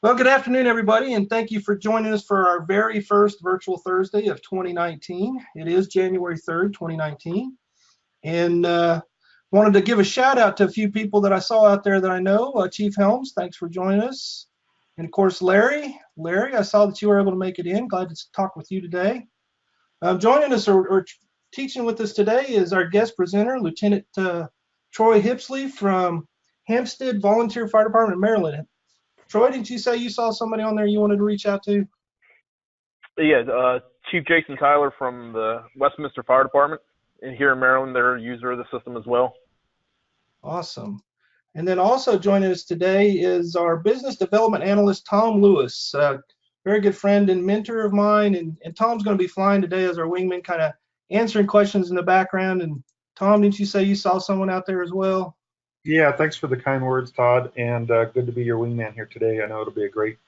Well, good afternoon, everybody, and thank you for joining us for our very first Virtual Thursday of 2019. It is January 3rd, 2019, and wanted to give a shout out to a few people that I saw out there that I know. Chief Helms, thanks for joining us. And of course, Larry, I saw that you were able to make it in. Glad to talk with you today. Joining us or teaching with us today is our guest presenter, Lieutenant Troy Hipsley from Hampstead Volunteer Fire Department in Maryland. Troy, didn't you say you saw somebody on there you wanted to reach out to? Yeah, Chief Jason Tyler from the Westminster Fire Department here in Maryland. They're a user of the system as well. Awesome. And then also joining us today is our Business Development Analyst Tom Louis, a very good friend and mentor of mine. And Tom's going to be flying today as our wingman, kind of answering questions in the background. And Tom, didn't you say you saw someone out there as well? Yeah, thanks for the kind words, Todd, and good to be your wingman here today. I know it'll be a great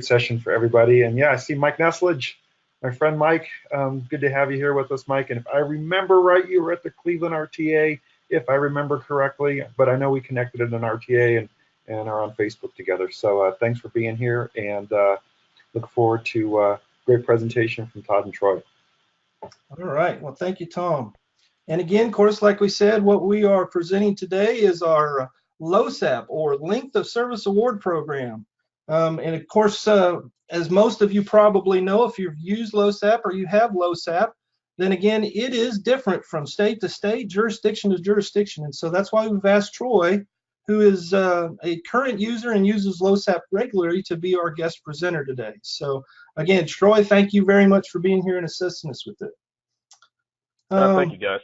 session for everybody. And yeah, I see Mike Nesledge, my friend Mike. Good to have you here with us, Mike. And if I remember right, you were at the Cleveland RTA, if I remember correctly, but I know we connected at an RTA and are on Facebook together. So thanks for being here, and look forward to a great presentation from Todd and Troy. All right, well, thank you, Tom. And again, of course, like we said, what we are presenting today is our LOSAP, or Length of Service Award Program. And of course, as most of you probably know, if you've used LOSAP or you have LOSAP, then again, it is different from state to state, jurisdiction to jurisdiction. And so that's why we've asked Troy, who is a current user and uses LOSAP regularly, to be our guest presenter today. So again, Troy, thank you very much for being here and assisting us with it. Thank you, guys.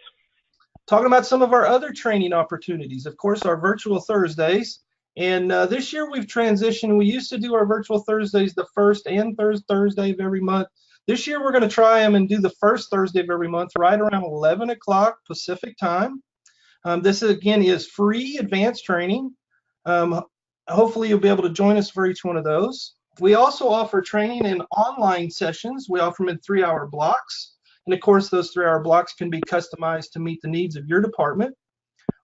Talking about some of our other training opportunities, of course, our virtual Thursdays. And this year we've transitioned. We used to do our virtual Thursdays the first and third Thursday of every month. This year we're going to try them and do the first Thursday of every month right around 11 o'clock Pacific time. This, again, is free advanced training. Hopefully you'll be able to join us for each one of those. We also offer training in online sessions. We offer them in 3-hour blocks. And of course, those 3-hour blocks can be customized to meet the needs of your department.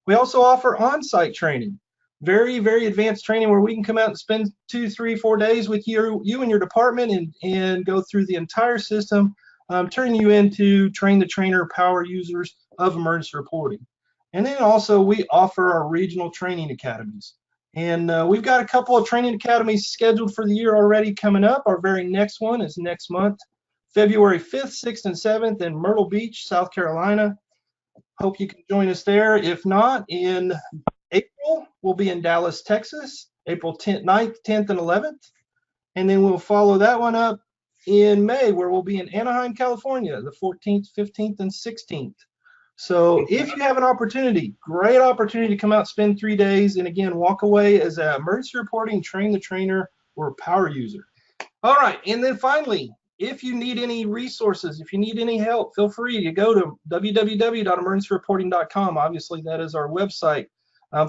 We also offer on-site training, very, very advanced training where we can come out and spend 2, 3, 4 days with you and your department and go through the entire system, turning you into train the trainer power users of emergency reporting. And then also we offer our regional training academies. And we've got a couple of training academies scheduled for the year already coming up. Our very next one is next month, February 5th, 6th, and 7th in Myrtle Beach, South Carolina. Hope you can join us there. If not, in April, we'll be in Dallas, Texas, April 10th, 9th, 10th, and 11th. And then we'll follow that one up in May, where we'll be in Anaheim, California, the 14th, 15th, and 16th. So if you have an opportunity, great opportunity to come out, spend 3 days, and again, walk away as an emergency reporting, train the trainer, or power user. All right, and then finally, if you need any resources, if you need any help, feel free to go to www.emergencyreporting.com. Obviously, that is our website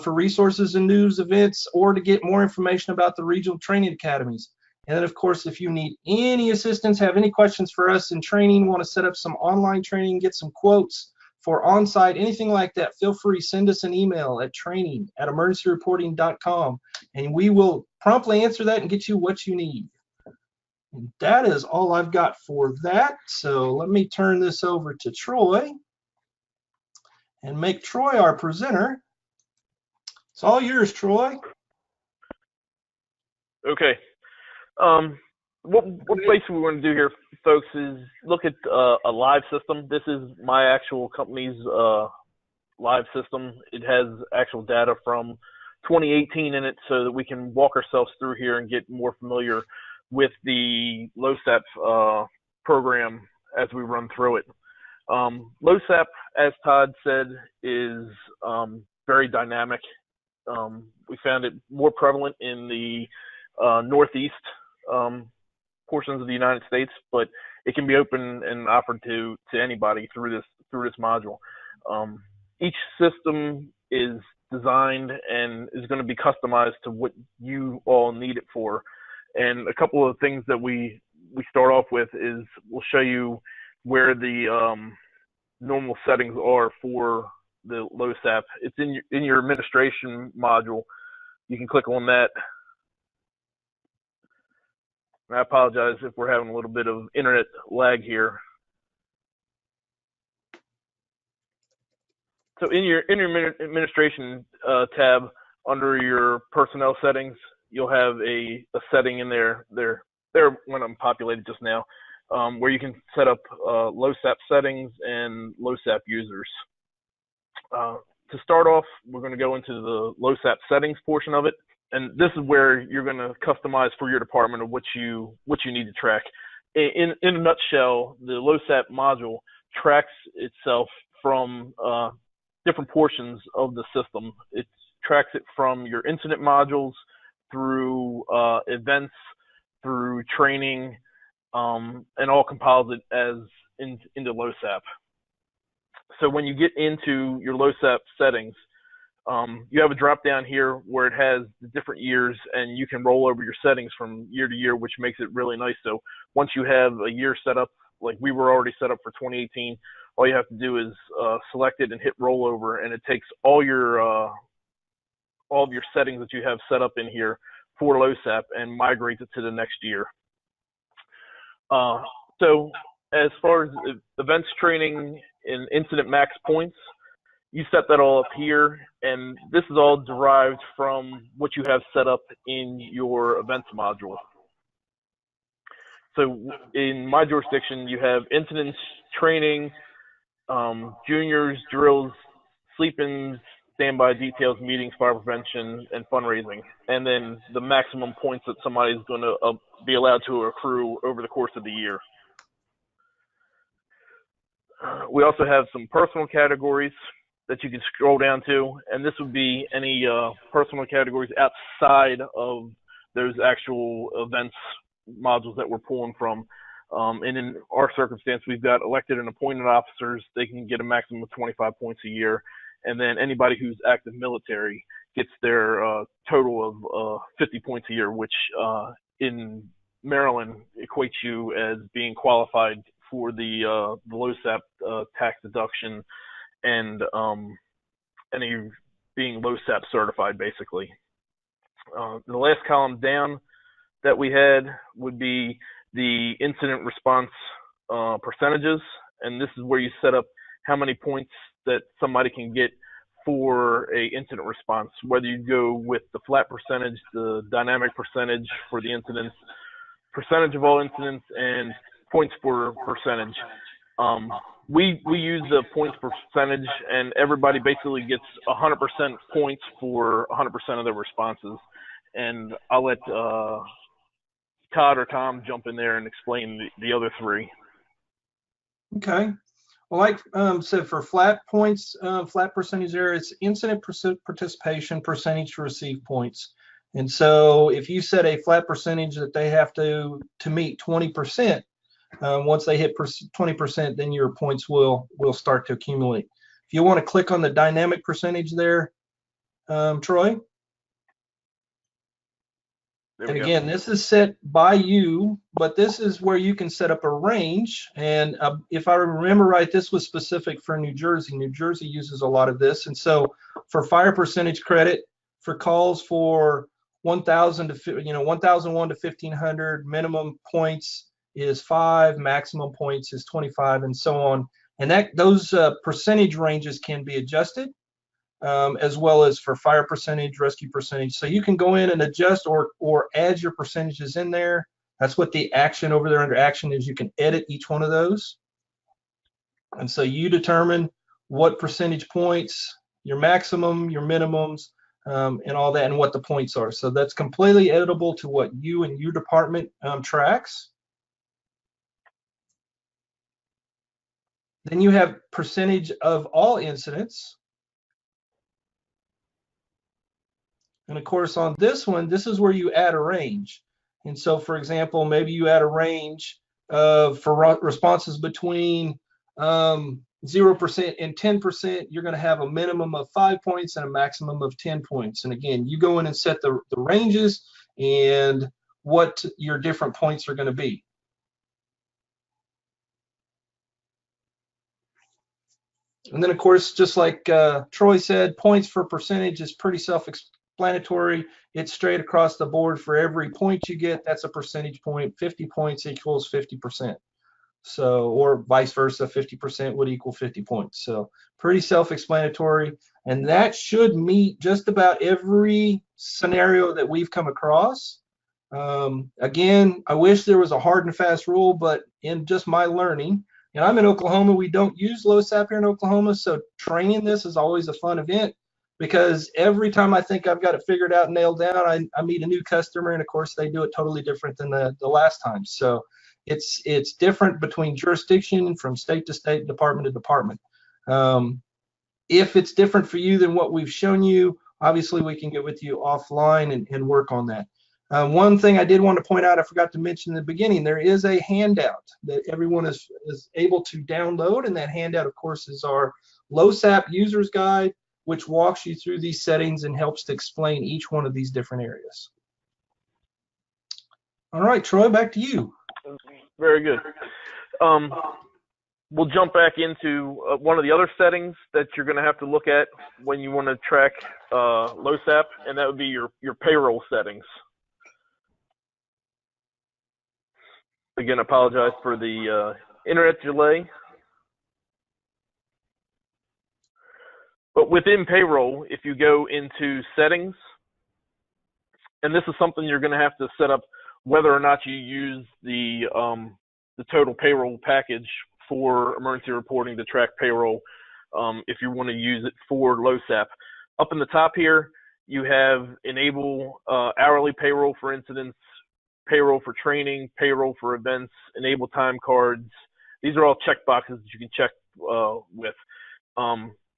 for resources and news events, or to get more information about the regional training academies. And then, of course, if you need any assistance, have any questions for us in training, want to set up some online training, get some quotes for on-site, anything like that, feel free, send us an email at training@emergencyreporting.com, and we will promptly answer that and get you what you need. And that is all I've got for that. So let me turn this over to Troy and make Troy our presenter. It's all yours, Troy. Okay. What basically we want to do here, folks, is look at a live system. This is my actual company's live system. It has actual data from 2018 in it, so that we can walk ourselves through here and get more familiar with the LOSAP program as we run through it. LOSAP, as Todd said, is very dynamic. We found it more prevalent in the Northeast portions of the United States, but it can be open and offered to anybody through this module. Each system is designed and is going to be customized to what you all need it for. And a couple of things that we start off with is we'll show you where the normal settings are for the LOSAP. It's in your administration module. You can click on that. And I apologize if we're having a little bit of internet lag here. So in your administration tab under your personnel settings, you'll have a setting in there. There when I'm populated just now, where you can set up LOSAP settings and LOSAP users. To start off, we're going to go into the LOSAP settings portion of it, and this is where you're going to customize for your department of what you need to track. In a nutshell, the LOSAP module tracks itself from different portions of the system. It tracks it from your incident modules through events, through training, and all compiles it as into LOSAP. So when you get into your LOSAP settings, you have a drop down here where it has the different years, and you can roll over your settings from year to year, which makes it really nice. So once you have a year set up, like we were already set up for 2018, all you have to do is select it and hit rollover, and it takes all of your settings that you have set up in here for LOSAP and migrates it to the next year. So as far as events, training, and incident max points, you set that all up here, and this is all derived from what you have set up in your events module. So in my jurisdiction, you have incidents, training, juniors, drills, sleep-ins, standby details, meetings, fire prevention, and fundraising, and then the maximum points that somebody is going to be allowed to accrue over the course of the year. We also have some personal categories that you can scroll down to, and this would be any personal categories outside of those actual events modules that we're pulling from. And in our circumstance, we've got elected and appointed officers. They can get a maximum of 25 points a year. And then anybody who's active military gets their total of 50 points a year, which in Maryland equates you as being qualified for the LOSAP tax deduction and any being LOSAP certified, basically. The last column down that we had would be the incident response percentages, and this is where you set up how many points that somebody can get for a incident response, whether you go with the flat percentage, the dynamic percentage for the incidents, percentage of all incidents, and points per percentage. We use the points per percentage, and everybody basically gets 100% points for 100% of their responses. And I'll let Todd or Tom jump in there and explain the other three. Okay. Well, like said, for flat points, flat percentage there, it's incident participation percentage to receive points. And so if you set a flat percentage that they have to meet 20%, once they hit 20%, then your points will start to accumulate. If you want to click on the dynamic percentage there, Troy. And again, this is set by you, but this is where you can set up a range. And if I remember right, this was specific for New Jersey. New Jersey uses a lot of this. And so for fire percentage credit, for calls for 1,000 to 1,001 to 1,500, minimum points is 5, maximum points is 25, and so on. And those percentage ranges can be adjusted. As well as for fire percentage, rescue percentage. So you can go in and adjust or add your percentages in there. That's what the action over there under action is. You can edit each one of those. And so you determine what percentage points, your maximum, your minimums, and all that, and what the points are. So that's completely editable to what you and your department tracks. Then you have percentage of all incidents. And of course, on this one, this is where you add a range. And so, for example, maybe you add a range for responses between 0% and 10%. You're going to have a minimum of 5 points and a maximum of 10 points. And again, you go in and set the ranges and what your different points are going to be. And then, of course, just like Troy said, points for percentage is pretty self-explanatory. It's straight across the board. For every point you get, that's a percentage point. 50 points equals 50%. So, or vice versa, 50% would equal 50 points. So pretty self-explanatory. And that should meet just about every scenario that we've come across. Again, I wish there was a hard and fast rule, but in just my learning, and I'm in Oklahoma, we don't use LOSAP here in Oklahoma, so training this is always a fun event, because every time I think I've got it figured out and nailed down, I meet a new customer, and of course they do it totally different than the last time. So it's different between jurisdiction, from state to state, department to department. If it's different for you than what we've shown you, obviously we can get with you offline and work on that. One thing I did want to point out, I forgot to mention in the beginning, there is a handout that everyone is able to download, and that handout, of course, is our LOSAP User's Guide, which walks you through these settings and helps to explain each one of these different areas. All right, Troy, back to you. Very good. We'll jump back into one of the other settings that you're going to have to look at when you want to track LOSAP, and that would be your payroll settings. Again, I apologize for the internet delay. But within payroll, if you go into settings, and this is something you're going to have to set up whether or not you use the total payroll package for emergency reporting to track payroll, if you want to use it for LOSAP. Up in the top here, you have enable hourly payroll for incidents, payroll for training, payroll for events, enable time cards. These are all check boxes that you can check with.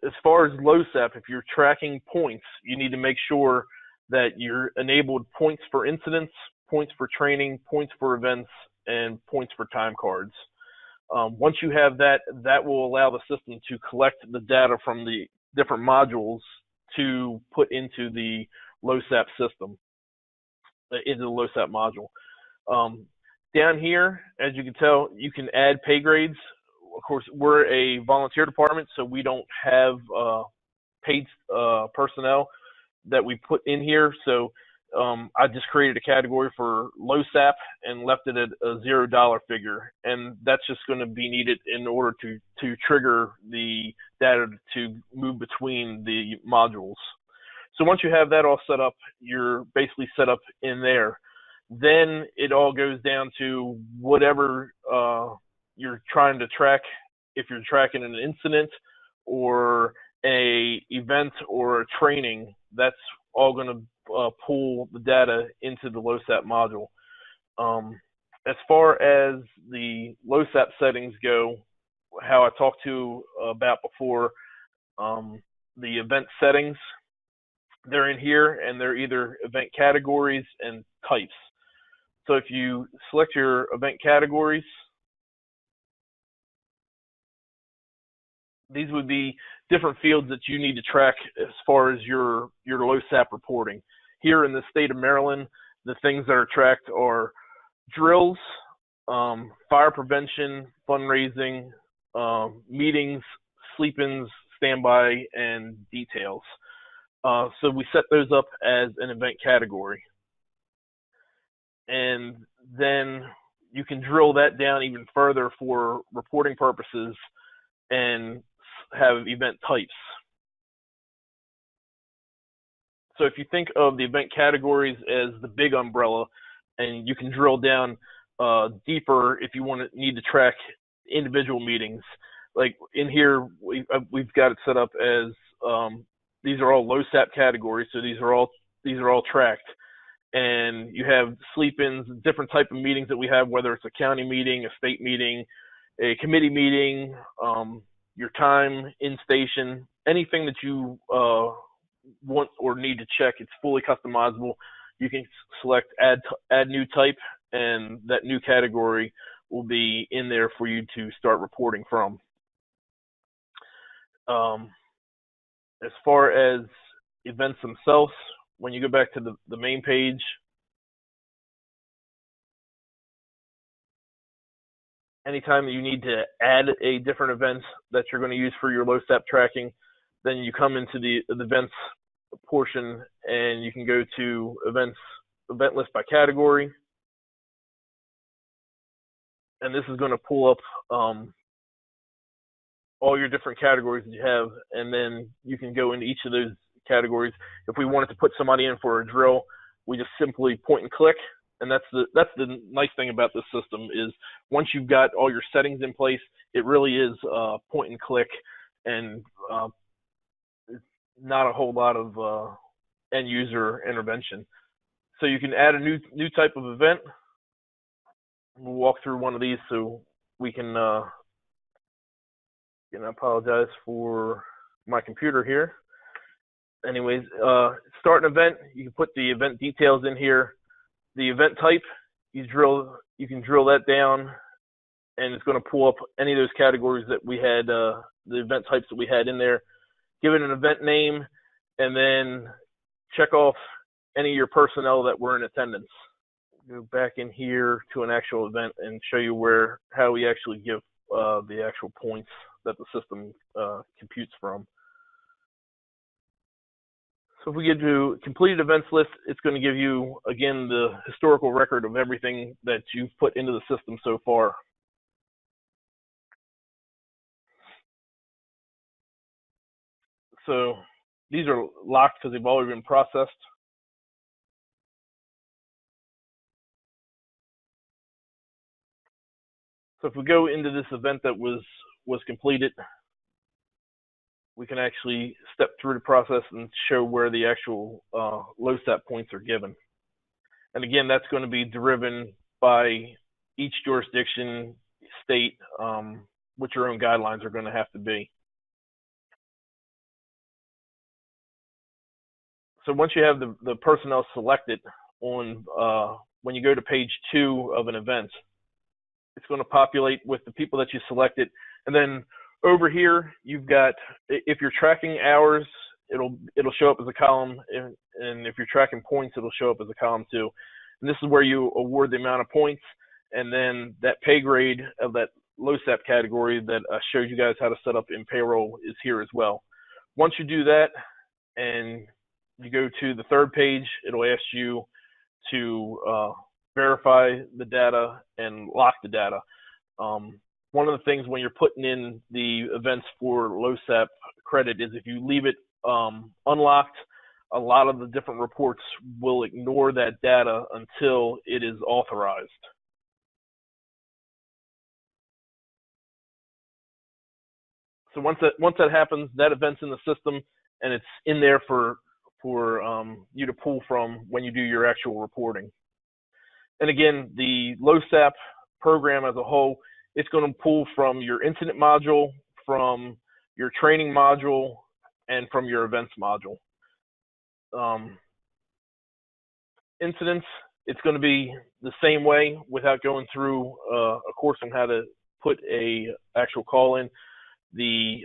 As far as LOSAP, if you're tracking points, you need to make sure that you're enabled points for incidents, points for training, points for events, and points for time cards. Once you have that, that will allow the system to collect the data from the different modules to put into the LOSAP system, into the LOSAP module. Down here, as you can tell, you can add pay grades. Of course, we're a volunteer department, so we don't have paid personnel that we put in here. So I just created a category for LOSAP and left it at a $0 figure, and that's just going to be needed in order to trigger the data to move between the modules. So once you have that all set up, you're basically set up in there. Then it all goes down to whatever you're trying to track. If you're tracking an incident or a event or a training, that's all going to pull the data into the LOSAP module. As far as the LOSAP settings go, how I talked to about before, the event settings, they're in here, and they're either event categories and types. So if you select your event categories, these would be different fields that you need to track as far as your LOSAP reporting. Here in the state of Maryland, the things that are tracked are drills, fire prevention, fundraising, meetings, sleep-ins, standby, and details. So we set those up as an event category. And then you can drill that down even further for reporting purposes and have event types. So if you think of the event categories as the big umbrella, and you can drill down deeper if you need to track individual meetings. Like in here, we've got it set up as these are all LOSAP categories, so these are all tracked. And you have sleep-ins, different type of meetings that we have, whether it's a county meeting, a state meeting, a committee meeting, your time in station, anything that you want or need to check. It's fully customizable. You can select add new type, and that new category will be in there for you to start reporting from. As far as events themselves, when you go back to the main page, anytime that you need to add a different event that you're going to use for your LOSAP tracking, then you come into the events portion, and you can go to event list by category, and this is going to pull up all your different categories that you have, and then you can go into each of those categories. If we wanted to put somebody in for a drill, we just simply point and click, and that's the nice thing about this system is once you've got all your settings in place, it really is point and click, and not a whole lot of end user intervention. So you can add a new type of event. We'll walk through one of these so we can. And I apologize for my computer here. Anyways, start an event. You can put the event details in here. The event type, you can drill that down, and it's going to pull up any of those categories that we had, the event types that we had in there. Give it an event name, and then check off any of your personnel that were in attendance. Go back in here to an actual event and show you how we actually give the actual points that the system computes from. So if we get to completed events list, it's going to give you, again, the historical record of everything that you've put into the system so far. So these are locked because they've already been processed. So if we go into this event that was completed, we can actually step through the process and show where the actual LOSAP points are given. And again, that's going to be driven by each jurisdiction, state, what your own guidelines are going to have to be. So once you have the personnel selected on, when you go to page 2 of an event, it's going to populate with the people that you selected. And then over here, you've got, if you're tracking hours, it'll show up as a column. And if you're tracking points, it'll show up as a column too. And this is where you award the amount of points. And then that pay grade of that LOSAP category that I showed you guys how to set up in payroll is here as well. Once you do that and you go to the third page, it'll ask you to verify the data and lock the data. One of the things when you're putting in the events for LOSAP credit is if you leave it unlocked, a lot of the different reports will ignore that data until it is authorized. So once that happens, that event's in the system and it's in there for you to pull from when you do your actual reporting. And again, the LOSAP program as a whole, it's going to pull from your incident module, from your training module, and from your events module. Incidents, it's going to be the same way without going through a course on how to put a actual call in. The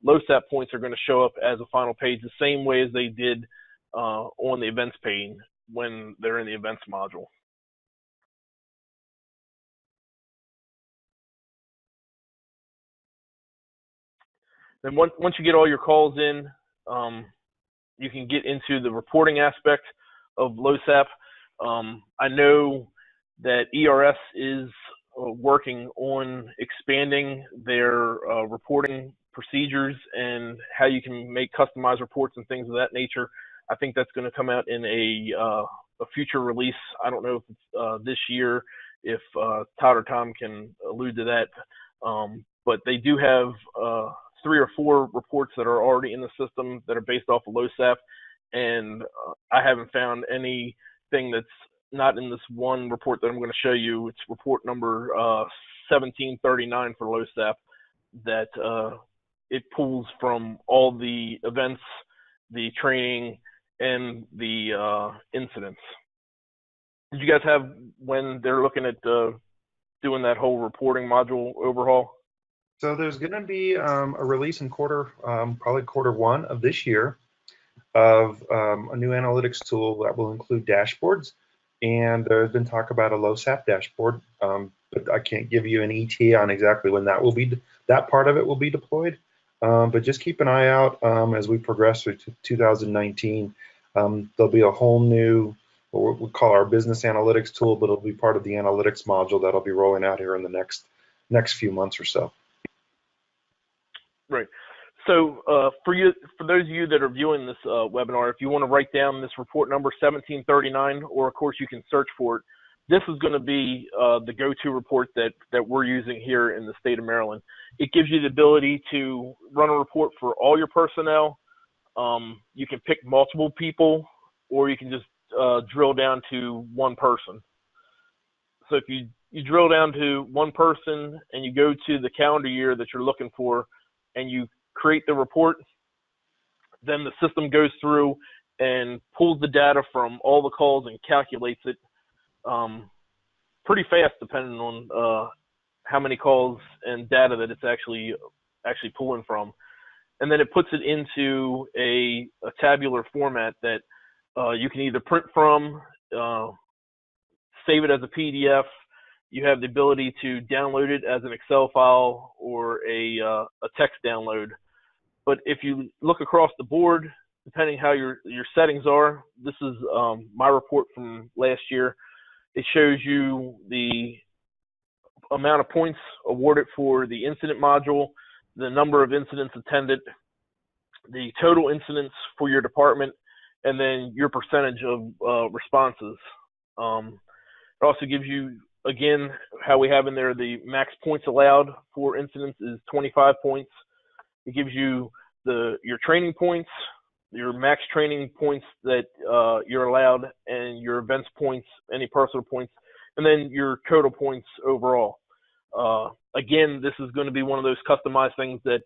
LOSAP points are going to show up as a final page the same way as they did on the events page when they're in the events module. Then once you get all your calls in, you can get into the reporting aspect of LOSAP. I know that ERS is working on expanding their reporting procedures and how you can make customized reports and things of that nature. I think that's going to come out in a future release. I don't know if it's this year, if Todd or Tom can allude to that. But they do have 3 or 4 reports that are already in the system that are based off of LOSAP, and I haven't found anything that's not in this one report that I'm going to show you. It's report number 1739 for LOSAP that it pulls from all the events, the training, and the incidents. Did you guys have, when they're looking at doing that whole reporting module overhaul? So there's going to be a release in probably quarter 1 of this year of a new analytics tool that will include dashboards. And there's been talk about a LOSAP dashboard, but I can't give you an ETA on exactly when that will be. That part of it will be deployed. but just keep an eye out as we progress through 2019. There'll be a whole new, what we call our business analytics tool, but it'll be part of the analytics module that'll be rolling out here in the next few months or so. Right. So for those of you that are viewing this webinar, if you want to write down this report number 1739, or of course you can search for it, this is going to be the go-to report that we're using here in the state of Maryland. It gives you the ability to run a report for all your personnel. You can pick multiple people, or you can just drill down to one person. So if you drill down to one person and you go to the calendar year that you're looking for and you create the report, then the system goes through and pulls the data from all the calls and calculates it pretty fast, depending on how many calls and data that it's actually pulling from. And then it puts it into a tabular format that you can either print from, save it as a PDF. You have the ability to download it as an Excel file or a text download. But if you look across the board, depending how your settings are, this is my report from last year. It shows you the amount of points awarded for the incident module, the number of incidents attended, the total incidents for your department, and then your percentage of responses. It also gives you, again, how we have in there the max points allowed for incidents is 25 points. It gives you your training points, your max training points that you're allowed, and your events points, any personal points, and then your total points overall. Again, this is going to be one of those customized things that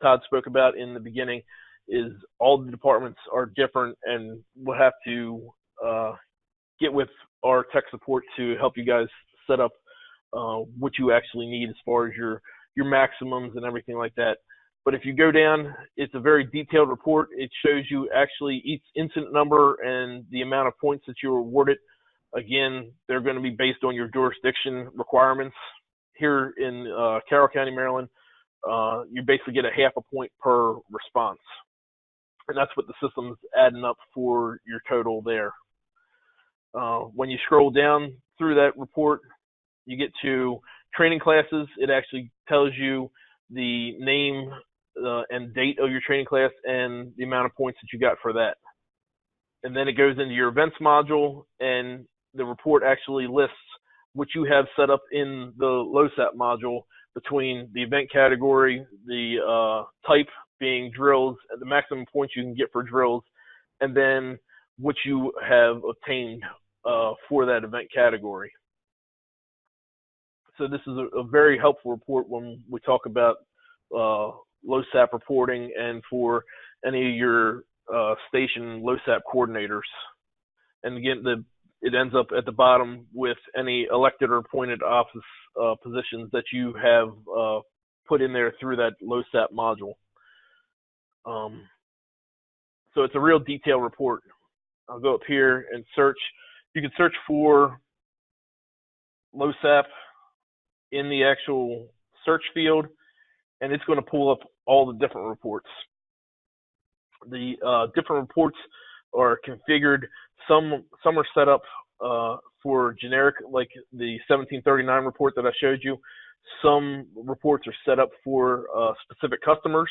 Todd spoke about in the beginning, is all the departments are different, and we'll have to get with our tech support to help you guys set up what you actually need as far as your maximums and everything like that. But if you go down, it's a very detailed report. It shows you actually each incident number and the amount of points that you were awarded. Again, they're going to be based on your jurisdiction requirements. Here in Carroll County, Maryland, you basically get a half a point per response. And that's what the system's adding up for your total there. When you scroll down through that report, you get to training classes. It actually tells you the name and date of your training class and the amount of points that you got for that. And then it goes into your events module, and the report actually lists what you have set up in the LOSAP module between the event category, the type being drills, the maximum points you can get for drills, and then what you have obtained for that event category. So this is a very helpful report when we talk about LOSAP reporting and for any of your station LOSAP coordinators. And again, it ends up at the bottom with any elected or appointed office positions that you have put in there through that LOSAP module. So it's a real detailed report. I'll go up here and search. You can search for LOSAP in the actual search field, and it's going to pull up all the different reports. The different reports are configured. Some are set up for generic, like the 1739 report that I showed you. Some reports are set up for specific customers,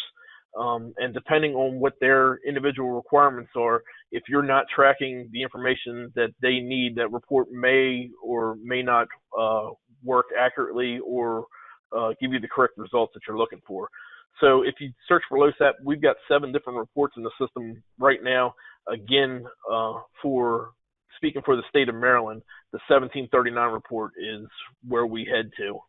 and depending on what their individual requirements are, if you're not tracking the information that they need, that report may or may not work accurately or give you the correct results that you're looking for. So if you search for LOSAP, we've got 7 different reports in the system right now. Again, for speaking for the state of Maryland, the 1739 report is where we head to.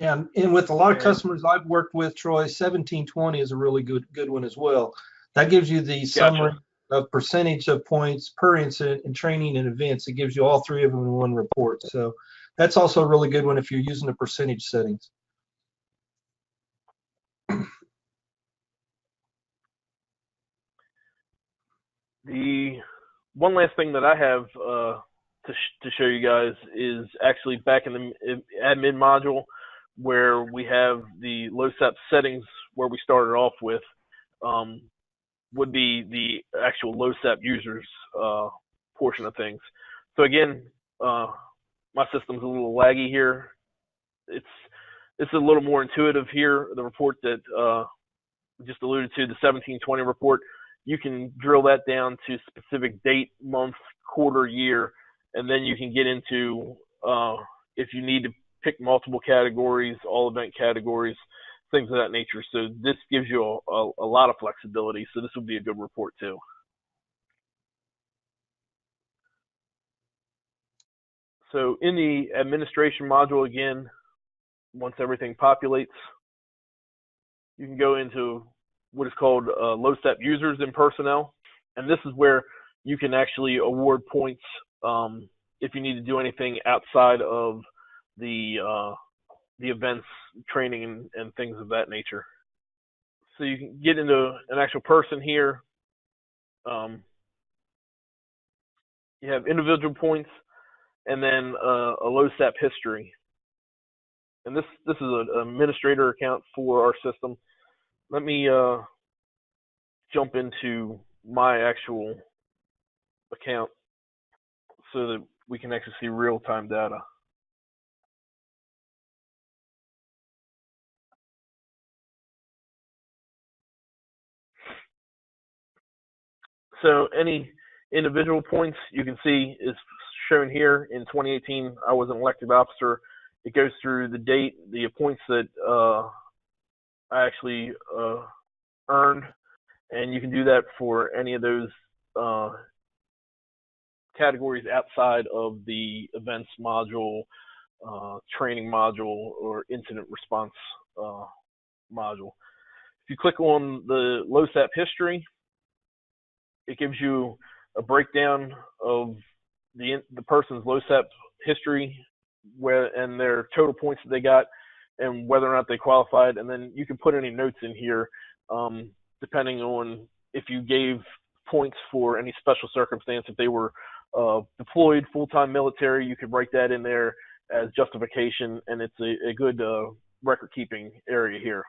Yeah, and with a lot of customers I've worked with, Troy, 1720 is a really good one as well. That gives you the summary of percentage of points per incident in training and events. It gives you all 3 of them in one report. So that's also a really good one if you're using the percentage settings. The one last thing that I have to show you guys is actually back in the admin module where we have the LOSAP settings where we started off with, would be the actual LOSAP users portion of things. So again, my system's a little laggy here. It's a little more intuitive here. The report that just alluded to, the 1720 report, you can drill that down to specific date, month, quarter, year, and then you can get into if you need to pick multiple categories, all event categories, things of that nature. So this gives you a lot of flexibility. So this would be a good report too. So in the administration module, again, once everything populates, you can go into what is called LOSAP users and personnel. And this is where you can actually award points if you need to do anything outside of the events, training, and things of that nature. So you can get into an actual person here. You have individual points, and then a LOSAP history. And this is an administrator account for our system. Let me jump into my actual account so that we can actually see real-time data. So any individual points you can see is shown here. In 2018, I was an elected officer. It goes through the date, the points that I actually earned, and you can do that for any of those categories outside of the events module, training module, or incident response module. If you click on the LOSAP history, it gives you a breakdown of the person's LOSAP history and their total points that they got and whether or not they qualified. And then you can put any notes in here depending on if you gave points for any special circumstance. If they were deployed, full-time military, you could write that in there as justification, and it's a good record-keeping area here.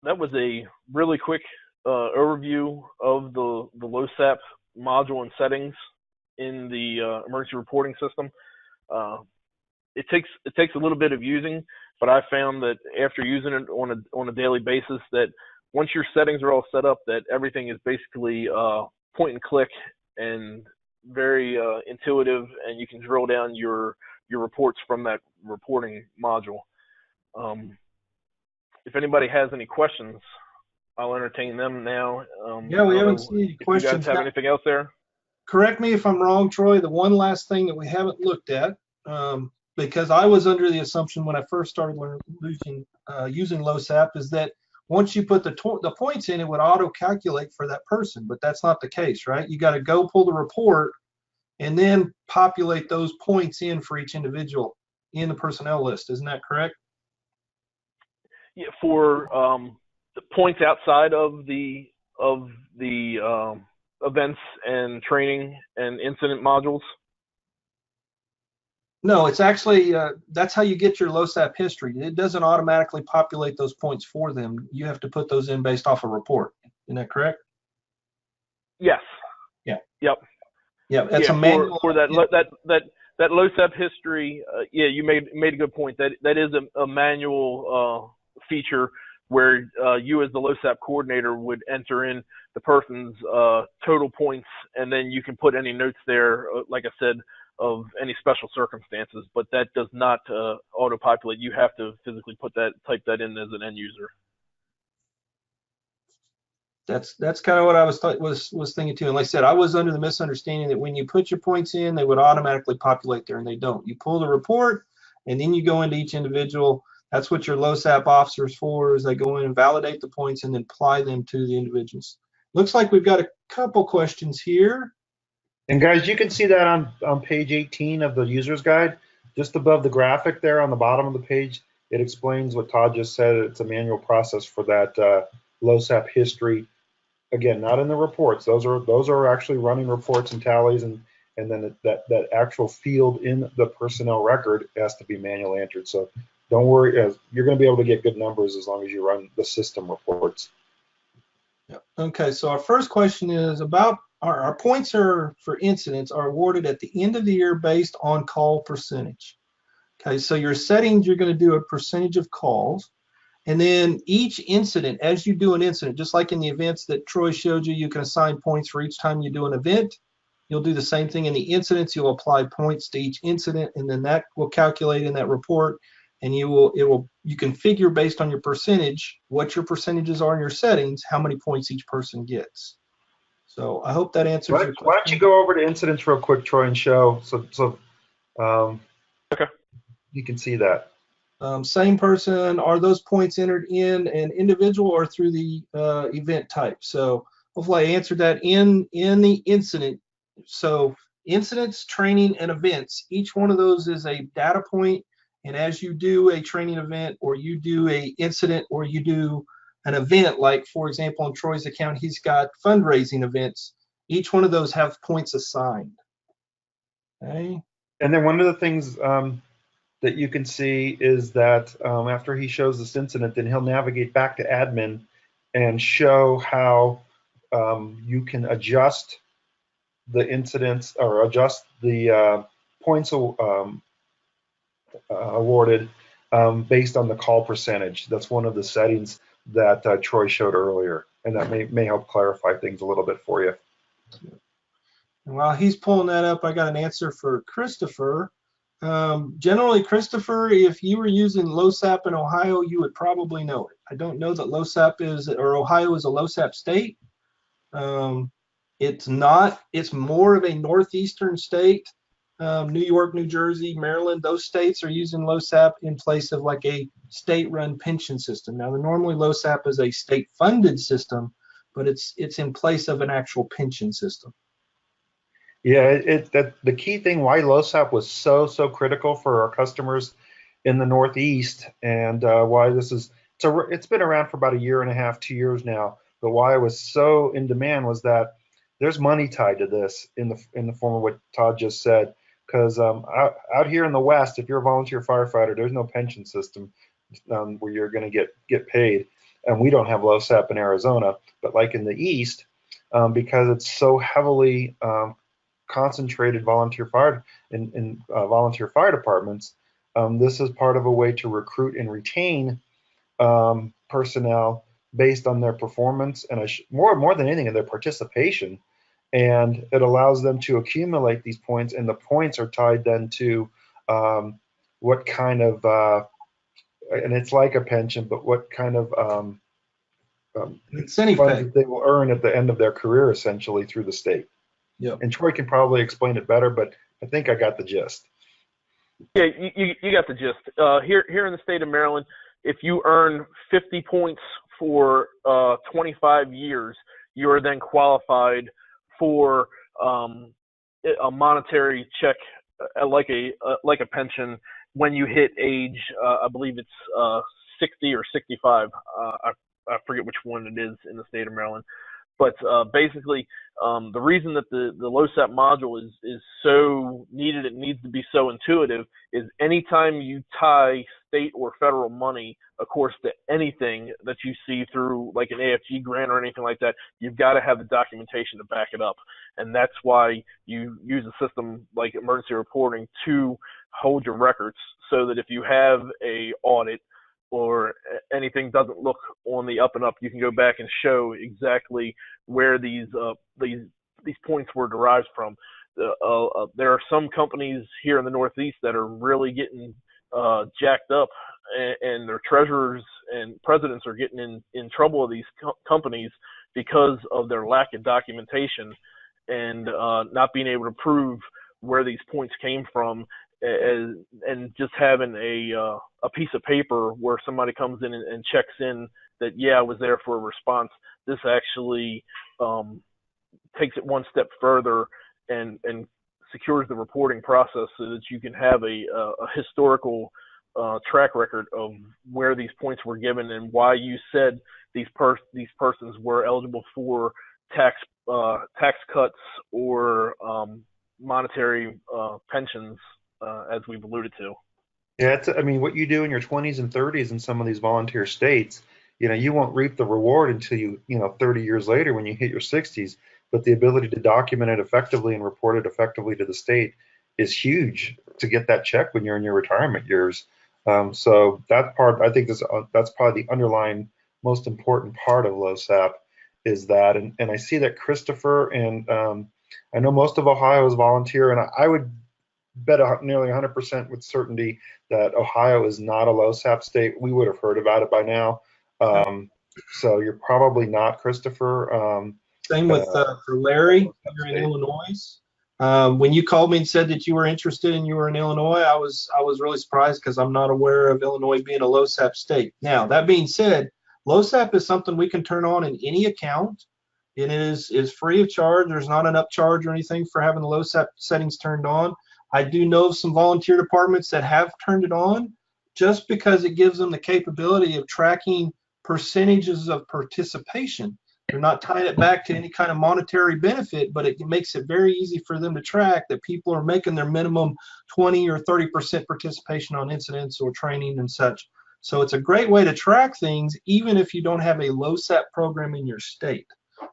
That was a really quick overview of the LOSAP module and settings in the emergency reporting system. It takes a little bit of using, but I found that after using it on a daily basis, that once your settings are all set up, that everything is basically point and click and very intuitive, and you can drill down your reports from that reporting module. If anybody has any questions, I'll entertain them now. Yeah, we haven't seen any questions. You guys have anything else there? Correct me if I'm wrong, Troy. The one last thing that we haven't looked at, because I was under the assumption when I first started using LOSAP, is that once you put the points in, it would auto-calculate for that person, but that's not the case, right? You got to go pull the report and then populate those points in for each individual in the personnel list. Isn't that correct? Yeah, for the points outside of the events and training and incident modules. No, it's actually that's how you get your LOSAP history. It doesn't automatically populate those points for them. You have to put those in based off a report. Isn't that correct? Yes. Yeah. Yep. Yeah, that's a manual. For that LOSAP history. Yeah, you made a good point. That is a manual feature where you as the LOSAP coordinator would enter in the person's total points, and then you can put any notes there, like I said, of any special circumstances, but that does not auto-populate. You have to physically type that in as an end user. That's kind of what I was thinking too. And like I said, I was under the misunderstanding that when you put your points in, they would automatically populate there, and they don't. You pull the report, and then you go into each individual. That's what your LOSAP officer's for, is they go in and validate the points and then apply them to the individuals. Looks like we've got a couple questions here. And guys, you can see that on page 18 of the user's guide, just above the graphic there on the bottom of the page. It explains what Todd just said. It's a manual process for that LOSAP history. Again, not in the reports. Those are actually running reports and tallies, and then that actual field in the personnel record has to be manually entered. So don't worry, you're going to be able to get good numbers as long as you run the system reports. Yeah. Okay, so our first question is about our points are for incidents are awarded at the end of the year based on call percentage. Okay, so your settings, you're going to do a percentage of calls. And then each incident, as you do an incident, just like in the events that Troy showed you, you can assign points for each time you do an event. You'll do the same thing in the incidents. You'll apply points to each incident, and then that will calculate in that report. And you can figure based on your percentage, what your percentages are in your settings, how many points each person gets. So I hope that answers your question. Why don't you go over to incidents real quick, Troy, and show Okay. You can see that. Same person, are those points entered in an individual or through the event type? So hopefully I answered that in the incident. So incidents, training, and events, each one of those is a data point. And as you do a training event, or you do a incident, or you do an event, like for example, in Troy's account, he's got fundraising events. Each one of those have points assigned. Okay. And then one of the things that you can see is that after he shows this incident, then he'll navigate back to admin and show how you can adjust the incidents or adjust the points awarded based on the call percentage. That's one of the settings that Troy showed earlier, and that may help clarify things a little bit for you. And while he's pulling that up, I got an answer for Christopher. Generally, Christopher, if you were using LOSAP in Ohio, you would probably know it. I don't know that LOSAP is, or Ohio is a LOSAP state. It's not. It's more of a northeastern state. New York, New Jersey, Maryland, those states are using LOSAP in place of like a state-run pension system. Now, normally LOSAP is a state-funded system, but it's in place of an actual pension system. Yeah, the key thing why LOSAP was so critical for our customers in the Northeast, and why it's been around for about a year and a half, 2 years now. But why it was so in demand was that there's money tied to this in the form of what Todd just said. Because out here in the West, if you're a volunteer firefighter, there's no pension system where you're going to get paid, and we don't have LOSAP in Arizona. But like in the East, because it's so heavily concentrated volunteer fire in volunteer fire departments, this is part of a way to recruit and retain personnel based on their performance and more than anything, in their participation. And it allows them to accumulate these points, and the points are tied then to what kind of and it's like a pension, but what kind of incentive funds pay that they will earn at the end of their career, essentially through the state. Yep. And Troy can probably explain it better, but I think I got the gist. Yeah, you got the gist. Here in the state of Maryland, if you earn 50 points for 25 years, you are then qualified for a monetary check, like a pension, when you hit age, I believe it's 60 or 65. I forget which one it is in the state of Maryland. But basically, the reason that the LOSAP module is so needed, it needs to be so intuitive, is anytime you tie state or federal money, of course, to anything that you see through like an AFG grant or anything like that, you've got to have the documentation to back it up. And that's why you use a system like emergency reporting to hold your records, so that if you have a audit or anything doesn't look on the up and up, you can go back and show exactly where these points were derived from. There are some companies here in the Northeast that are really getting jacked up, and their treasurers and presidents are getting in trouble with these companies because of their lack of documentation and not being able to prove where these points came from, and just having a piece of paper where somebody comes in and checks in that, yeah, I was there for a response. This actually takes it one step further and secures the reporting process, so that you can have a historical track record of where these points were given and why you said these persons were eligible for tax cuts or monetary pensions, as we've alluded to. Yeah, I mean, what you do in your 20s and 30s in some of these volunteer states, you won't reap the reward until 30 years later when you hit your 60s. But the ability to document it effectively and report it effectively to the state is huge to get that check when you're in your retirement years. So that part, I think that's probably the underlying most important part of LOSAP is that. And I see that Christopher and I know most of Ohio is volunteer, and I would bet nearly 100% with certainty that Ohio is not a LOSAP state. We would have heard about it by now. So you're probably not, Christopher. Same with for Larry, you're in Illinois. When you called me and said that you were interested and you were in Illinois, I was really surprised because I'm not aware of Illinois being a LOSAP state. Now, that being said, LOSAP is something we can turn on in any account. It is free of charge. There's not an upcharge or anything for having the LOSAP settings turned on. I do know of some volunteer departments that have turned it on just because it gives them the capability of tracking percentages of participation. They're not tying it back to any kind of monetary benefit, but it makes it very easy for them to track that people are making their minimum 20 or 30% participation on incidents or training and such. So it's a great way to track things, even if you don't have a LOSAP program in your state.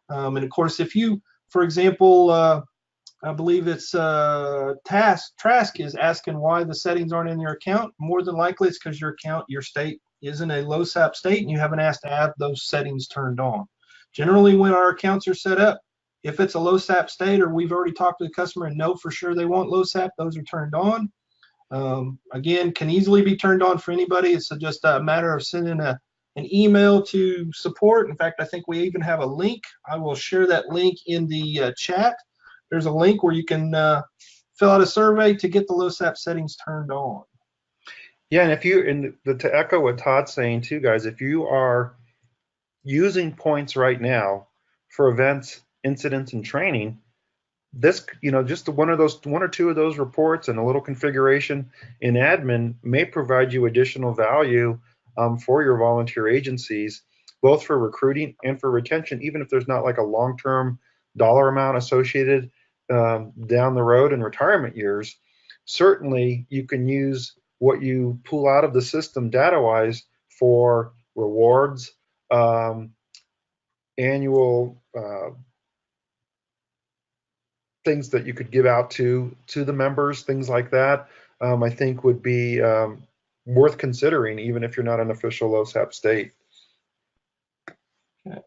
And of course, if you, for example, I believe it's Trask is asking why the settings aren't in your account. More than likely, it's because your state isn't a LOSAP state and you haven't asked to have those settings turned on. Generally, when our accounts are set up, if it's a LOSAP state or we've already talked to the customer and know for sure they want LOSAP, those are turned on. Again, can easily be turned on for anybody. It's just a matter of sending an email to support. In fact, I think we even have a link. I will share that link in the chat. There's a link where you can fill out a survey to get the LOSAP settings turned on. Yeah, and to echo what Todd's saying too, guys, if you are using points right now for events, incidents, and training, this, just one or two of those reports and a little configuration in admin may provide you additional value for your volunteer agencies, both for recruiting and for retention, even if there's not like a long-term dollar amount associated down the road in retirement years. Certainly, you can use what you pull out of the system data-wise for rewards, annual things that you could give out to the members, things like that, I think would be worth considering, even if you're not an official LOSAP state. Okay.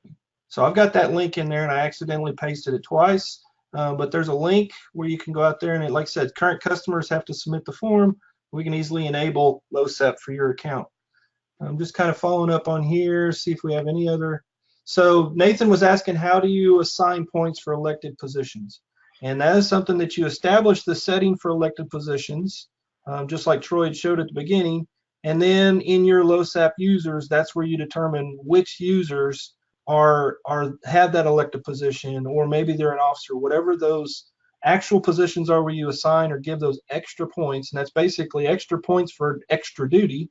So I've got that link in there, and I accidentally pasted it twice. But there's a link where you can go out there, and like I said, current customers have to submit the form. We can easily enable LOSAP for your account. I'm just kind of following up on here, see if we have any other. So Nathan was asking, how do you assign points for elected positions? And that is something that you establish the setting for elected positions, just like Troy had showed at the beginning. And then in your LOSAP users, that's where you determine which users have that elected position, or maybe they're an officer, whatever those actual positions are where you assign or give those extra points. And that's basically extra points for extra duty.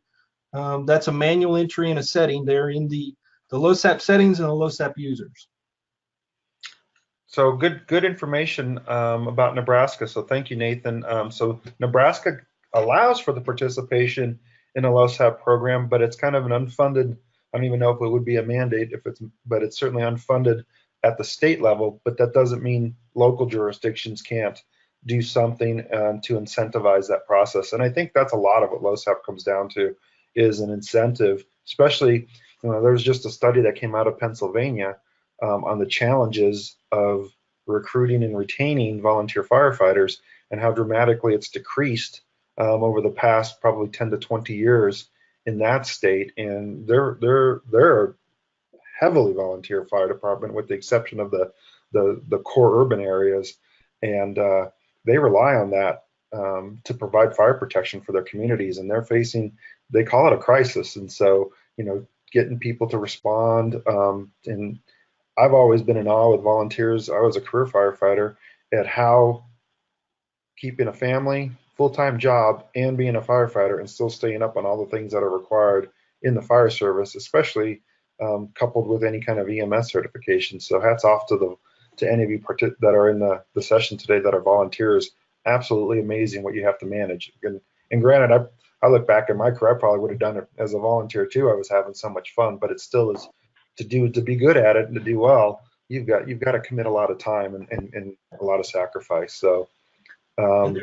That's a manual entry in a setting there in the LOSAP settings and the LOSAP users. So good information about Nebraska. So thank you, Nathan. So Nebraska allows for the participation in a LOSAP program, but it's kind of an unfunded. I don't even know if it would be a mandate but it's certainly unfunded at the state level. But that doesn't mean local jurisdictions can't do something to incentivize that process. And I think that's a lot of what LOSAP comes down to, is an incentive. Especially, there's just a study that came out of Pennsylvania on the challenges of recruiting and retaining volunteer firefighters and how dramatically it's decreased over the past probably 10 to 20 years in that state. And they're a heavily volunteer fire department, with the exception of the core urban areas, and they rely on that to provide fire protection for their communities. And they call it a crisis. And so, getting people to respond, and I've always been in awe with volunteers. I was a career firefighter, at how keeping a family, full-time job, and being a firefighter and still staying up on all the things that are required in the fire service, especially coupled with any kind of EMS certification. So hats off to any of you that are in the session today that are volunteers. Absolutely amazing what you have to manage. And granted, I look back at my career, I probably would have done it as a volunteer too. I was having so much fun, but it still is to be good at it and to do well. You've got to commit a lot of time and a lot of sacrifice. So. And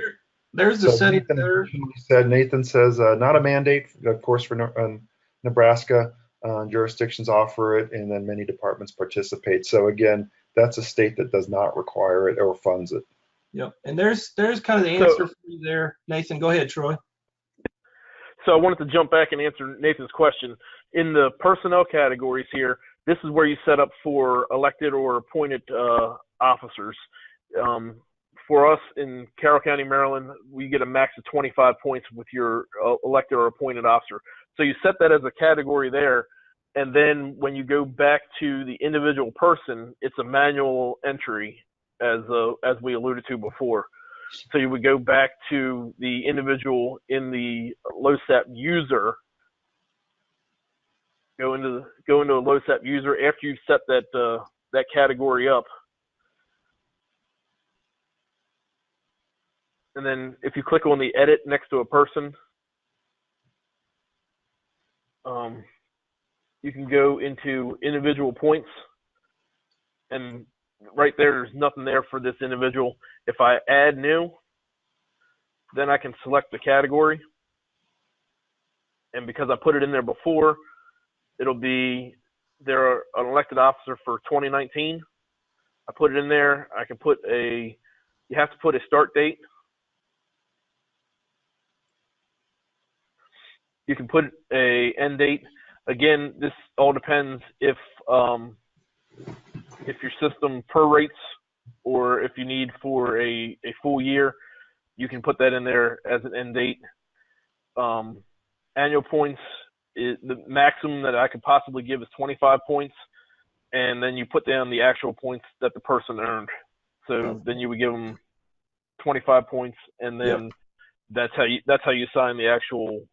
there's the setting there. Nathan says, not a mandate, of course, for Nebraska. Jurisdictions offer it, and then many departments participate. So again, that's a state that does not require it or funds it. Yep. And there's kind of the answer for you there, Nathan. Go ahead, Troy. So I wanted to jump back and answer Nathan's question. In the personnel categories here, this is where you set up for elected or appointed officers. For us in Carroll County, Maryland, we get a max of 25 points with your elected or appointed officer. So you set that as a category there, and then when you go back to the individual person, it's a manual entry, as we alluded to before. So you would go back to the individual in the LOSAP user, go into a LOSAP user after you've set that category up. And then if you click on the edit next to a person, you can go into individual points, and right there's nothing there for this individual. If I add new, then I can select the category, and because I put it in there before, it'll be they're an elected officer for 2019. I put it in there. I can put you have to put a start date. You can put a end date. Again, this all depends if your system prorates or if you need for a full year. You can put that in there as an end date. Annual points, the maximum that I could possibly give is 25 points, and then you put down the actual points that the person earned. So then you would give them 25 points, and then that's how you assign the actual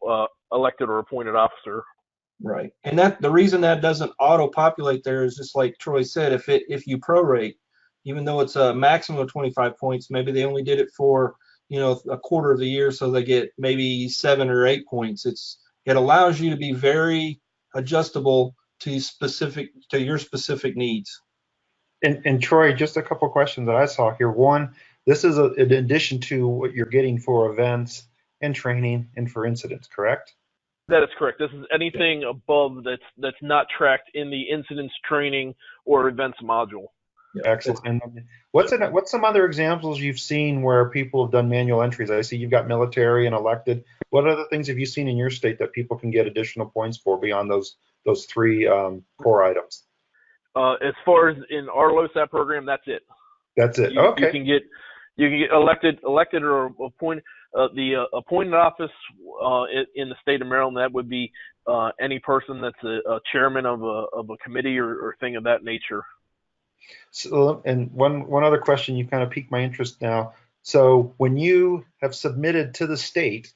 elected or appointed officer. Right, and the reason that doesn't auto-populate there is just like Troy said. If you prorate, even though it's a maximum of 25 points, maybe they only did it for a quarter of the year, so they get maybe 7 or 8 points. It allows you to be very adjustable to your specific needs. And Troy, just a couple of questions that I saw here. One, this is in addition to what you're getting for events and training and for incidents, correct? That is correct. This is anything above that's not tracked in the incidents, training, or events module. Excellent. And what's some other examples you've seen where people have done manual entries? I see you've got military and elected. What other things have you seen in your state that people can get additional points for beyond those three core items? As far as in our LOSAP program, that's it. That's it. Okay. You can get elected or appointed. The appointed office in the state of Maryland, that would be any person that's a chairman of a committee or thing of that nature. So, and one other question, you kind of piqued my interest now. So when you have submitted to the state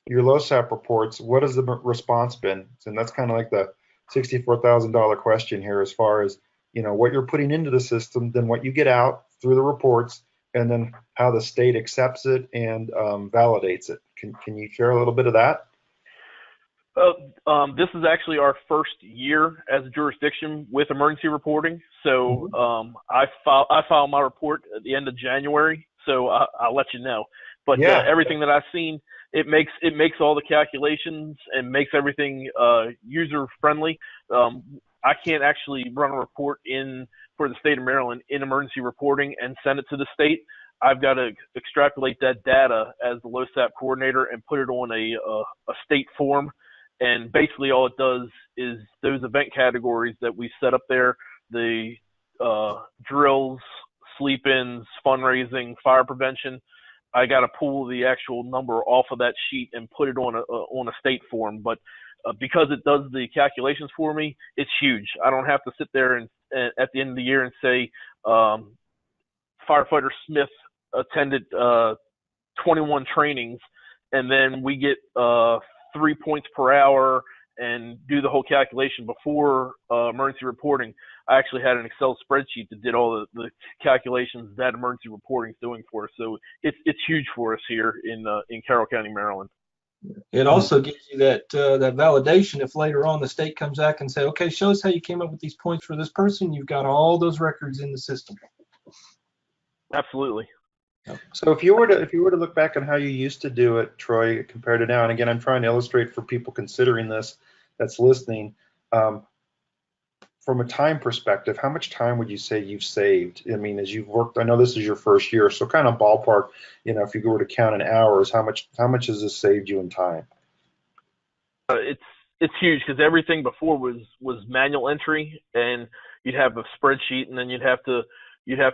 your LOSAP reports, what has the response been? And that's kind of like the $64,000 question here, as far as what you're putting into the system, then what you get out through the reports, and then how the state accepts it and validates it. Can you share a little bit of that? This is actually our first year as a jurisdiction with emergency reporting. So I file my report at the end of January. So I'll let you know. But everything that I've seen, it makes all the calculations and makes everything user friendly. I can't actually run a report for the state of Maryland in emergency reporting and send it to the state. I've got to extrapolate that data as the LOSAP coordinator and put it on a state form. And basically all it does is those event categories that we set up there, the drills, sleep-ins, fundraising, fire prevention, I got to pull the actual number off of that sheet and put it on a state form. But because it does the calculations for me, it's huge. I don't have to sit there and at the end of the year and say, firefighter Smith attended 21 trainings, and then we get 3 points per hour and do the whole calculation before emergency reporting. I actually had an Excel spreadsheet that did all the calculations that emergency reporting is doing for us. So it's huge for us here in Carroll County, Maryland. It also gives you that that validation if later on the state comes back and say, okay, show us how you came up with these points for this person. You've got all those records in the system. Absolutely. So if you were to look back on how you used to do it, Troy, compared to now, and again, I'm trying to illustrate for people considering this that's listening, from a time perspective, how much time would you say you've saved? I mean, as you've worked, I know this is your first year, so kind of ballpark, if you were to count in hours, how much has this saved you in time? It's huge because everything before was manual entry, and you'd have a spreadsheet, and then you'd have to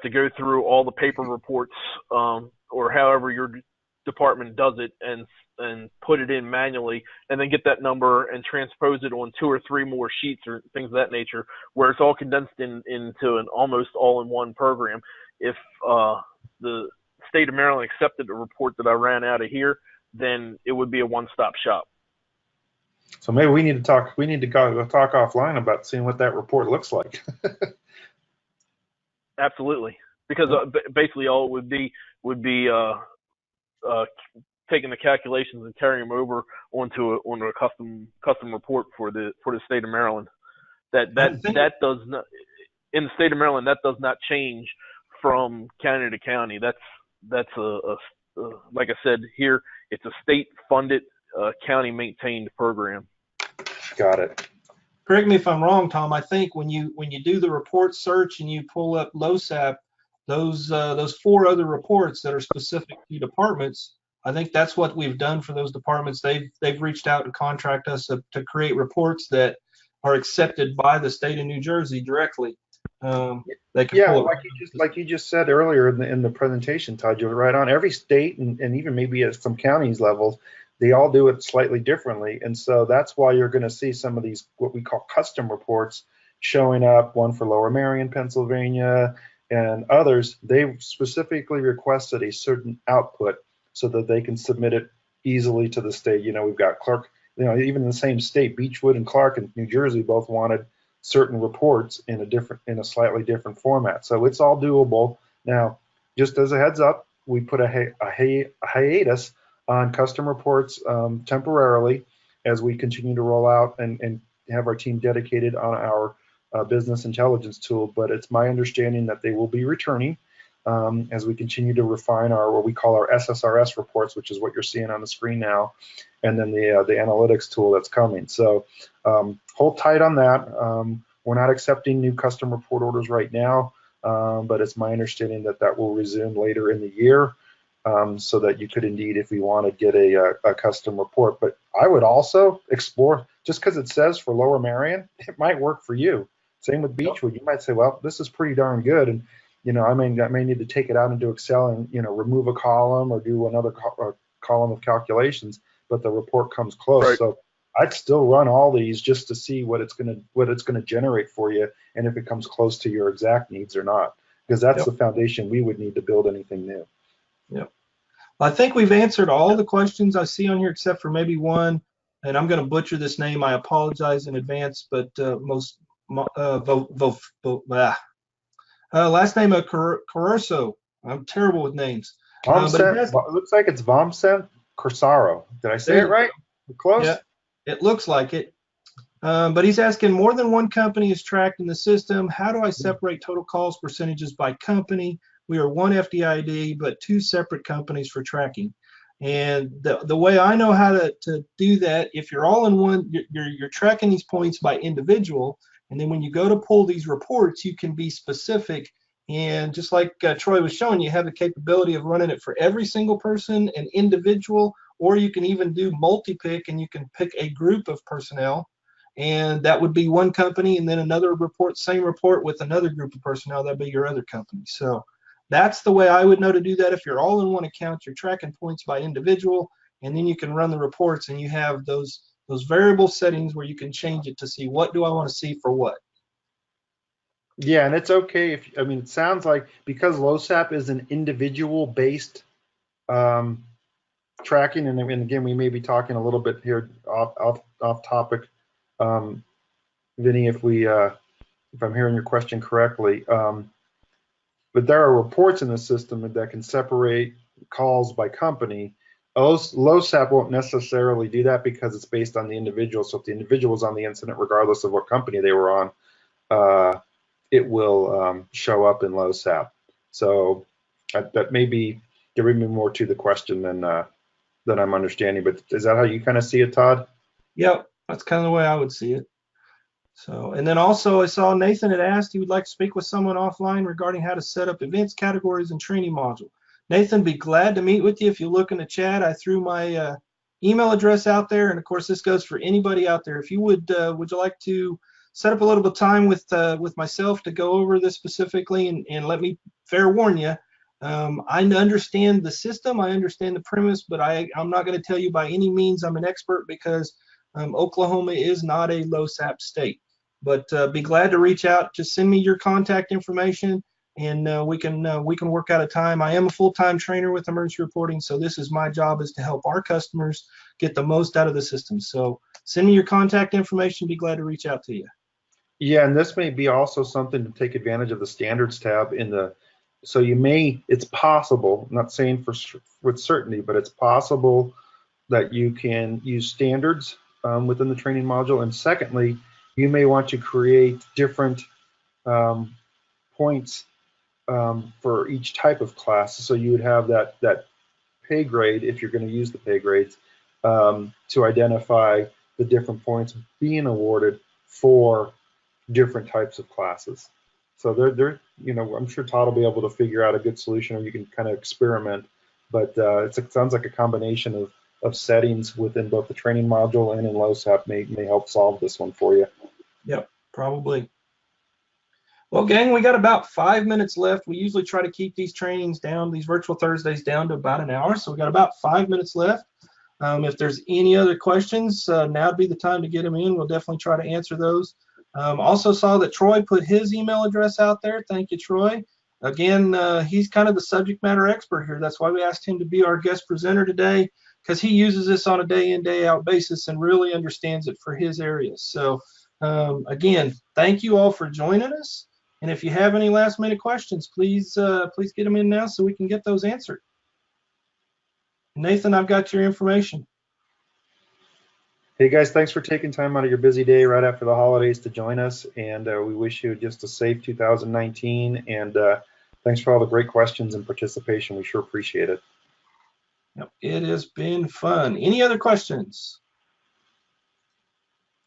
go through all the paper reports, or however your department does it, and put it in manually, and then get that number and transpose it on 2 or 3 more sheets or things of that nature, where it's all condensed into an almost all-in-one program. If the state of Maryland accepted the report that I ran out of here, then it would be a one-stop shop. So maybe we need to talk. We need to go talk offline about seeing what that report looks like. Absolutely, because basically all it would be taking the calculations and carrying them over onto a custom report for the state of Maryland. That does not, in the state of Maryland, that does not change from county to county. That's like I said here, it's a state funded, county maintained program. Got it. Correct me if I'm wrong, Tom. I think when you do the report search and you pull up LOSAP, those 4 other reports that are specific to departments, I think that's what we've done for those departments. They've reached out and contract us to create reports that are accepted by the state of New Jersey directly. They can pull it. like you just said earlier in the presentation, Todd, you're right on. Every state and even maybe at some counties levels, they all do it slightly differently, and so that's why you're going to see some of these what we call custom reports showing up. One for Lower Merion, Pennsylvania, and others. They specifically requested a certain output so that they can submit it easily to the state. We've got Clark, even in the same state, Beechwood and Clark in New Jersey both wanted certain reports in a slightly different format. So it's all doable. Now, just as a heads up, we put a hiatus on custom reports temporarily as we continue to roll out and have our team dedicated on our business intelligence tool. But it's my understanding that they will be returning as we continue to refine what we call our SSRS reports, which is what you're seeing on the screen now, and then the analytics tool that's coming. So hold tight on that. We're not accepting new custom report orders right now, but it's my understanding that will resume later in the year, so that you could indeed, if you want to, get a custom report. But I would also explore, just because it says for Lower Merion, it might work for you. Same with Beechwood. You might say, well, this is pretty darn good, and I may need to take it out into Excel and remove a column or do another column of calculations, but the report comes close. Right. So I'd still run all these just to see what it's gonna generate for you, and if it comes close to your exact needs or not, because that's the foundation we would need to build anything new. Yep. Well, I think we've answered all the questions I see on here except for maybe one, and I'm going to butcher this name. I apologize in advance, but last name of Corso. I'm terrible with names. It looks like it's Vomcent Corsaro. Did I say it right? Close? Yeah, it looks like it. But he's asking, more than one company is tracked in the system. How do I separate total calls percentages by company? We are one FDID, but 2 separate companies for tracking. And the way I know how to do that, if you're all in one, you're tracking these points by individual. And then when you go to pull these reports, you can be specific. And just like Troy was showing, you have the capability of running it for every single person, an individual, or you can even do multi-pick, and you can pick a group of personnel. And that would be one company, and then another report, same report with another group of personnel, that'd be your other company. So that's the way I would know to do that. If you're all in one account, you're tracking points by individual, and then you can run the reports, and you have those variable settings where you can change it to see what do I want to see for what. Yeah, and it's okay it sounds like because LOSAP is an individual based tracking, and again, we may be talking a little bit here off topic, Vinny, if I'm hearing your question correctly. But there are reports in the system that can separate calls by company. LOSAP won't necessarily do that because it's based on the individual. So if the individual is on the incident, regardless of what company they were on, it will show up in LOSAP. So that may be giving me more to the question than I'm understanding. But is that how you kind of see it, Todd? Yep, that's kind of the way I would see it. So, and then also I saw Nathan had asked he would like to speak with someone offline regarding how to set up events, categories, and training module. Nathan, be glad to meet with you. If you look in the chat, I threw my email address out there, and of course this goes for anybody out there. If you would you like to set up a little bit of time with myself to go over this specifically, and let me fair warn you, I understand the system, I understand the premise, but I'm not going to tell you by any means I'm an expert, because Oklahoma is not a LOSAP state. But be glad to reach out. Just send me your contact information, and we can work out a time. I am a full-time trainer with emergency reporting, so this is my job, is to help our customers get the most out of the system. So send me your contact information. Be glad to reach out to you. Yeah, and this may be also something to take advantage of the standards tab in the. So it's possible, I'm not saying with certainty, but it's possible that you can use standards within the training module. And secondly, you may want to create different points for each type of class. So you would have that pay grade, if you're going to use the pay grades, to identify the different points being awarded for different types of classes. So I'm sure Todd will be able to figure out a good solution, or you can kind of experiment. But it sounds like a combination of settings within both the training module and in LOSAP may help solve this one for you. Yep, probably. Well, gang, we got about 5 minutes left. We usually try to keep these trainings down, these virtual Thursdays, down to about an hour. So we got about 5 minutes left. If there's any other questions, now would be the time to get them in. We'll definitely try to answer those. Also saw that Troy put his email address out there. Thank you, Troy. Again, he's kind of the subject matter expert here. That's why we asked him to be our guest presenter today, because he uses this on a day in, day out basis and really understands it for his areas. So again, thank you all for joining us. And if you have any last minute questions, please get them in now so we can get those answered. Nathan, I've got your information. Hey guys, thanks for taking time out of your busy day right after the holidays to join us, and we wish you just a safe 2019, and thanks for all the great questions and participation. We sure appreciate it. Yep, it has been fun. Any other questions?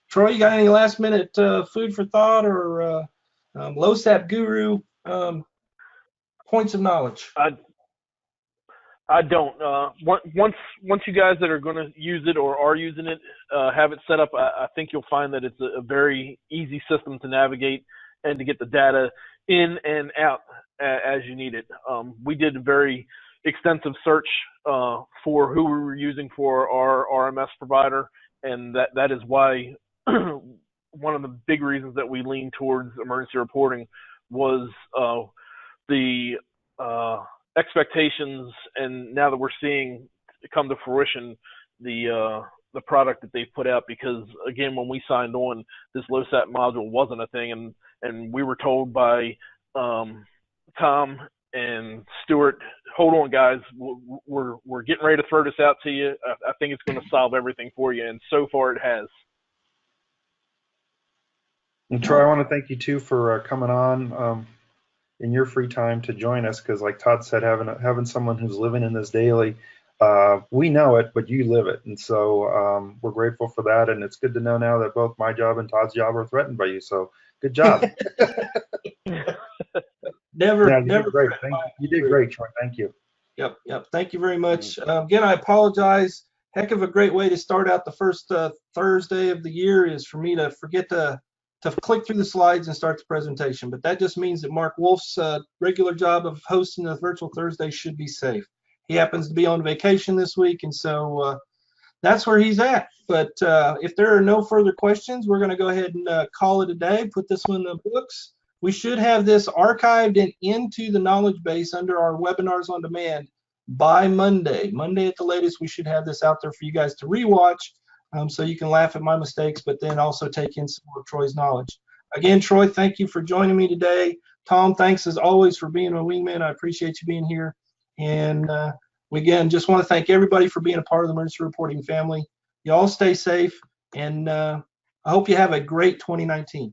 Troy, you got any last minute food for thought or LOSAP guru points of knowledge? I don't. Once you guys that are going to use it or are using it have it set up, I think you'll find that it's a very easy system to navigate and to get the data in and out as you need it. We did a very extensive search for who we were using for our RMS provider, and that is why one of the big reasons that we lean towards emergency reporting was the expectations, and now that we're seeing come to fruition the product that they put out. Because again, when we signed on, this LOSAP module wasn't a thing, and we were told by Tom and Stuart, hold on guys, we're getting ready to throw this out to you. I think it's going to solve everything for you, and so far it has. And Troy, I want to thank you too for coming on in your free time to join us, because like Todd said, having someone who's living in this daily, we know it, but you live it. And so we're grateful for that. And it's good to know now that both my job and Todd's job are threatened by you. So good job. Never. Did great. You did great, Troy. Thank you. Yep. Thank you very much. Again, I apologize. Heck of a great way to start out the first Thursday of the year is for me to forget to click through the slides and start the presentation. But that just means that Mark Wolf's regular job of hosting the virtual Thursday should be safe. He happens to be on vacation this week, and so that's where he's at. But if there are no further questions, we're going to go ahead and call it a day, put this one in the books. We should have this archived and into the knowledge base under our webinars on demand by Monday. Monday at the latest, we should have this out there for you guys to rewatch. So you can laugh at my mistakes, but then also take in some more of Troy's knowledge. Again, Troy, thank you for joining me today. Tom, thanks as always for being a wingman. I appreciate you being here. And again, just want to thank everybody for being a part of the emergency reporting family. You all stay safe, and I hope you have a great 2019.